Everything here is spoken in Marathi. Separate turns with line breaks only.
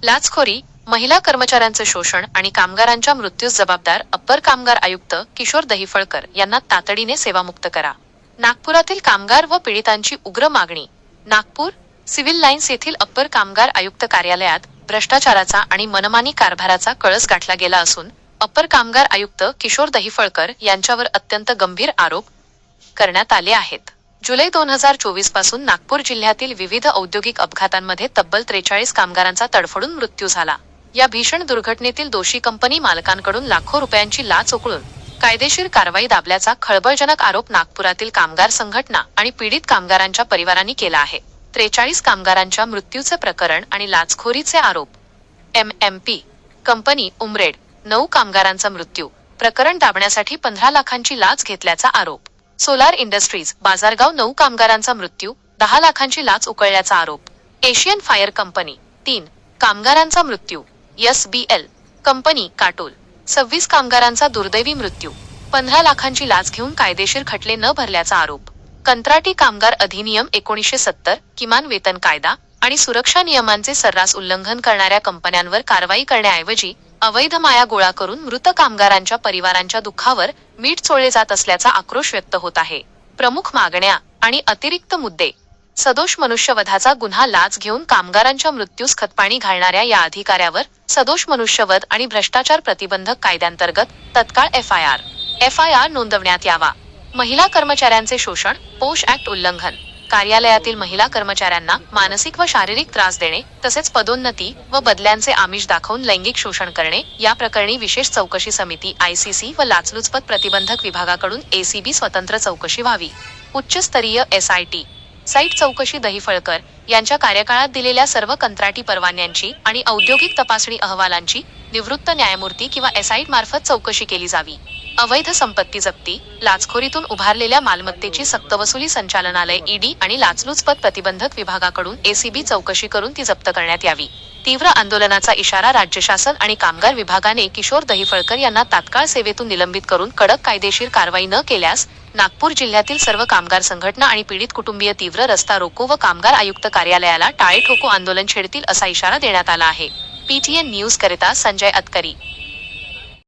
लाचखोरी, महिला कर्मचाऱ्यांचं शोषण आणि कामगारांच्या मृत्यूस जबाबदार अप्पर कामगार आयुक्त किशोर दहिफळकर यांना तातडीने सेवामुक्त करा. नागपुरातील कामगार व पीडितांची उग्र मागणी. नागपूर सिव्हिल लाईन्स येथील अप्पर कामगार आयुक्त कार्यालयात भ्रष्टाचाराचा आणि मनमानी कारभाराचा कळस गाठला गेला असून अप्पर कामगार आयुक्त किशोर दहिफळकर यांच्यावर अत्यंत गंभीर आरोप करण्यात आले आहेत. जुलै 2024 पासून नागपूर जिल्ह्यातील विविध औद्योगिक अपघातांमध्ये तब्बल 43 कामगारांचा तडफडून मृत्यू झाला. या भीषण दुर्घटनेतील दोषी कंपनी मालकांकडून लाखो रुपयांची लाच उकळून कायदेशीर कारवाई दाबल्याचा खळबळजनक आरोप नागपुरातील कामगार संघटना आणि पीडित कामगारांच्या परिवारांनी केला आहे. 43 कामगारांच्या मृत्यूचे प्रकरण आणि लाचखोरीचे आरोप. MMP कंपनी उमरेड 9 कामगारांचा मृत्यू प्रकरण दाबण्यासाठी 15 लाखांची लाच घेतल्याचा आरोप. सोलार इंडस्ट्रीज बाजारगाव 9 कामगारांचा मृत्यू 10 लाखांची लाच उकळल्याचा आरोप. एशियन फायर कंपनी 3 कामगारांचा मृत्यू. SBL कंपनी काटोल 26 कामगारांचा दुर्दैवी मृत्यू 15 लाखांची लाच घेऊन कायदेशीर खटले न भरल्याचा आरोप. कंत्राटी कामगार अधिनियम 1970 किमान वेतन कायदा आणि सुरक्षा नियमांचे सर्रास उल्लंघन करणाऱ्या कंपन्यांवर कारवाई करण्याऐवजी अवैध माया गोळा करून मृत कामगारांच्या परिवारांच्या दुःखावर मीठ चोळले जात असल्याचा आक्रोश व्यक्त होत आहे. प्रमुख मागण्या आणि अतिरिक्त मुद्दे. सदोष मनुष्यवधाचा गुन्हा लाच घेऊन कामगारांच्या मृत्यूस खतपाणी घालणाऱ्या या अधिकाऱ्यावर सदोष मनुष्यवध आणि भ्रष्टाचार प्रतिबंधक कायद्यांतर्गत तत्काळ FIR नोंदवण्यात यावा. महिला कर्मचाऱ्यांचे शोषण, पोश ऍक्ट उल्लंघन. कार्यालयातील महिला कर्मचाऱ्यांना मानसिक व शारीरिक त्रास देणे तसेच पदोन्नती व बदल्यांचे आमिष दाखवून लैंगिक शोषण करणे या प्रकरणी विशेष चौकशी समिती ICC व लाचलुचपत प्रतिबंधक विभागाकडून ACB स्वतंत्र चौकशी व्हावी. उच्चस्तरीय SIT साईट चौकशी. दहिफळकर यांच्या कार्यकाळात दिलेल्या सर्व कंत्राटी परवान्यांची आणि औद्योगिक तपासणी अहवालांची निवृत्त न्यायमूर्ती किंवा SIT मार्फत चौकशी केली जावी. अवैध संपत्ती जप्ती, लाचखोरीतून उभारलेल्या मालमत्तेची सक्तवसुली संचालनालय ED आणि लाचलुचपत प्रतिबंधक विभागाकडून ACB चौकशी करून ती जप्त करण्यात यावी. तीव्र आंदोलनाचा इशारा. राज्य शासन आणि कामगार विभागाने किशोर दहिफळकर यांना तात्काळ सेवेतून निलंबित करून कडक कायदेशीर कारवाई न केल्यास नागपूर जिल्ह्यातील सर्व कामगार संघटना आणि पीडित कुटुंबीय तीव्र रस्ता रोको व कामगार आयुक्त कार्यालयाला टाळे ठोको आंदोलन छेडतील असा इशारा देण्यात आला आहे. PTN न्यूज करिता संजय अतकरी.